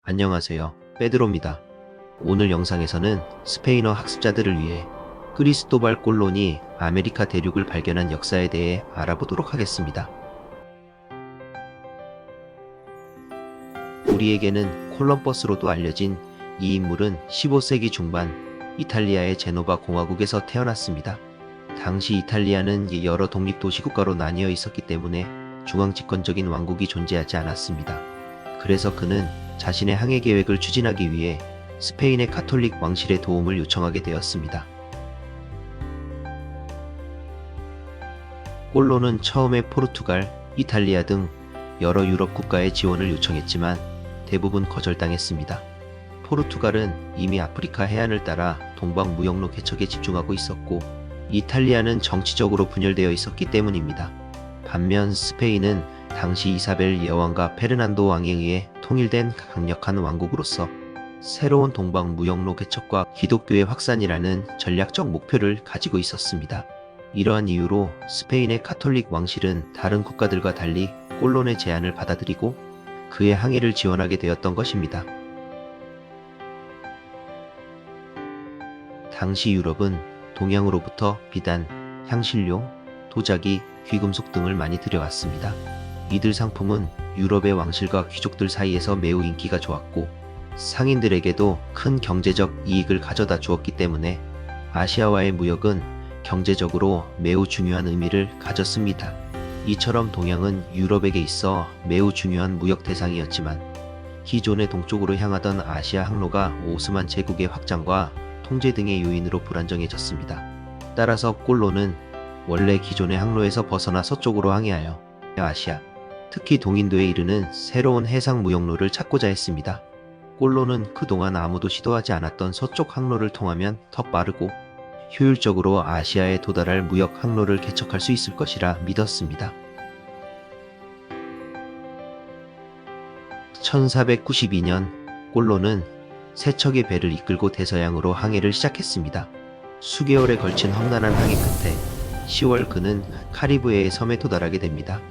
안녕하세요. 페드로입니다. 오늘 영상에서는 스페인어 학습자들을 위해 크리스토발 꼴론이 아메리카 대륙을 발견한 역사에 대해 알아보도록 하겠습니다. 우리에게는 콜럼버스로도 알려진 이 인물은 15세기 중반 이탈리아의 제노바 공화국에서 태어났습니다. 당시 이탈리아는 여러 독립도시국가로 나뉘어 있었기 때문에 중앙 집권적인 왕국이 존재하지 않았습니다. 그래서 그는 자신의 항해 계획을 추진하기 위해 스페인의 가톨릭 왕실의 도움을 요청하게 되었습니다. 꼴론은 처음에 포르투갈, 이탈리아 등 여러 유럽 국가의 지원을 요청했지만 대부분 거절당했습니다. 포르투갈은 이미 아프리카 해안을 따라 동방 무역로 개척에 집중하고 있었고 이탈리아는 정치적으로 분열되어 있었기 때문입니다. 반면 스페인은 당시 이사벨 여왕과 페르난도 왕에 의해 통일된 강력한 왕국으로서 새로운 동방 무역로 개척과 기독교의 확산이라는 전략적 목표를 가지고 있었습니다. 이러한 이유로 스페인의 가톨릭 왕실은 다른 국가들과 달리 꼴론의 제안을 받아들이고 그의 항해를 지원하게 되었던 것입니다. 당시 유럽은 동양으로부터 비단, 향신료, 도자기, 귀금속 등을 많이 들여왔습니다. 이들 상품은 유럽의 왕실과 귀족들 사이에서 매우 인기가 좋았고 상인들에게도 큰 경제적 이익을 가져다 주었기 때문에 아시아와의 무역은 경제적으로 매우 중요한 의미를 가졌습니다. 이처럼 동양은 유럽에게 있어 매우 중요한 무역 대상이었지만 기존의 동쪽으로 향하던 아시아 항로가 오스만 제국의 확장과 통제 등의 요인으로 불안정해졌습니다. 따라서 꼴론은 원래 기존의 항로에서 벗어나 서쪽으로 항해하여 아시아, 특히 동인도에 이르는 새로운 해상 무역로를 찾고자 했습니다. 꼴론은 그동안 아무도 시도하지 않았던 서쪽 항로를 통하면 더 빠르고 효율적으로 아시아에 도달할 무역 항로를 개척할 수 있을 것이라 믿었습니다. 1492년 꼴론은 세 척의 배를 이끌고 대서양으로 항해를 시작했습니다. 수개월에 걸친 험난한 항해 끝에 10월 그는 카리브해의 섬에 도달하게 됩니다.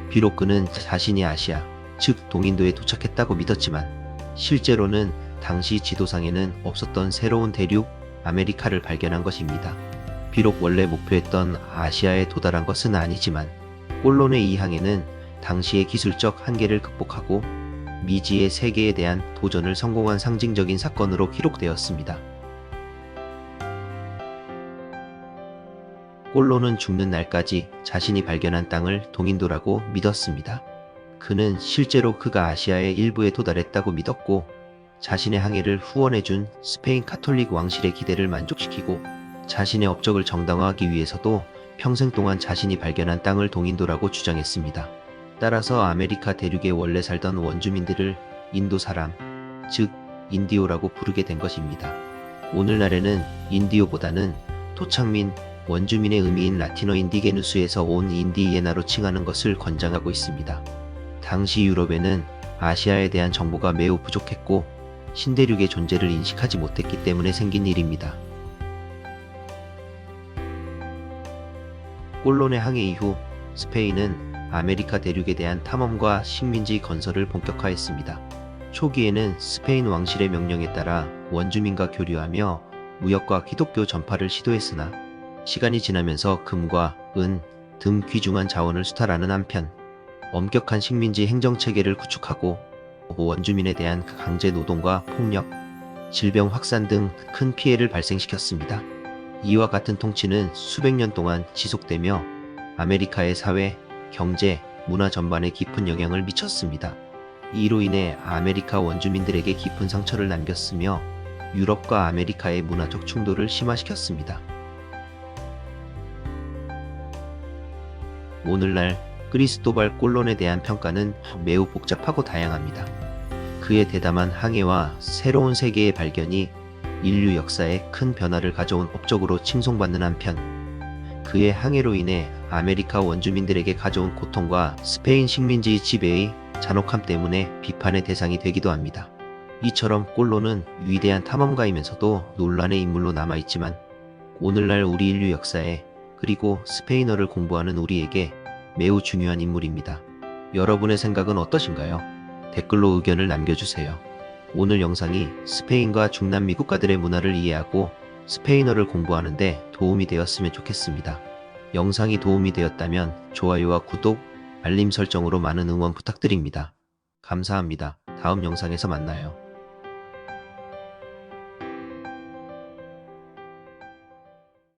비록 그는 자신이 아시아, 즉 동인도에 도착했다고 믿었지만 실제로는 당시 지도상에는 없었던 새로운 대륙 아메리카를 발견한 것입니다. 비록 원래 목표했던 아시아에 도달한 것은 아니지만 꼴론의 이 항해는 당시의 기술적 한계를 극복하고 미지의 세계에 대한 도전을 성공한 상징적인 사건으로 기록되었습니다. 꼴론은 죽는 날까지 자신이 발견한 땅을 동인도라고 믿었습니다. 그는 실제로 그가 아시아의 일부에 도달했다고 믿었고 자신의 항해를 후원해준 스페인 가톨릭 왕실의 기대를 만족시키고 자신의 업적을 정당화하기 위해서도 평생 동안 자신이 발견한 땅을 동인도라고 주장했습니다. 따라서 아메리카 대륙에 원래 살던 원주민들을 인도 사람, 즉 인디오라고 부르게 된 것입니다. 오늘날에는 인디오보다는 토착민, 원주민의 의미인 라티노 인디게누스에서 온 인디이에나로 칭하는 것을 권장하고 있습니다. 당시 유럽에는 아시아에 대한 정보가 매우 부족했고 신대륙의 존재를 인식하지 못했기 때문에 생긴 일입니다. 꼴론의 항해 이후 스페인은 아메리카 대륙에 대한 탐험과 식민지 건설을 본격화했습니다. 초기에는 스페인 왕실의 명령에 따라 원주민과 교류하며 무역과 기독교 전파를 시도했으나 시간이 지나면서 금과 은 등 귀중한 자원을 수탈하는 한편 엄격한 식민지 행정체계를 구축하고 원주민에 대한 강제 노동과 폭력, 질병 확산 등 큰 피해를 발생시켰습니다. 이와 같은 통치는 수백 년 동안 지속되며 아메리카의 사회, 경제, 문화 전반에 깊은 영향을 미쳤습니다. 이로 인해 아메리카 원주민들에게 깊은 상처를 남겼으며 유럽과 아메리카의 문화적 충돌을 심화시켰습니다. 오늘날 크리스토발 꼴론에 대한 평가는 매우 복잡하고 다양합니다. 그의 대담한 항해와 새로운 세계의 발견이 인류 역사에 큰 변화를 가져온 업적으로 칭송받는 한편 그의 항해로 인해 아메리카 원주민들에게 가져온 고통과 스페인 식민지 지배의 잔혹함 때문에 비판의 대상이 되기도 합니다. 이처럼 꼴론은 위대한 탐험가이면서도 논란의 인물로 남아있지만 오늘날 우리 인류 역사에 그리고 스페인어를 공부하는 우리에게 매우 중요한 인물입니다. 여러분의 생각은 어떠신가요? 댓글로 의견을 남겨주세요. 오늘 영상이 스페인과 중남미 국가들의 문화를 이해하고 스페인어를 공부하는데 도움이 되었으면 좋겠습니다. 영상이 도움이 되었다면 좋아요와 구독, 알림 설정으로 많은 응원 부탁드립니다. 감사합니다. 다음 영상에서 만나요.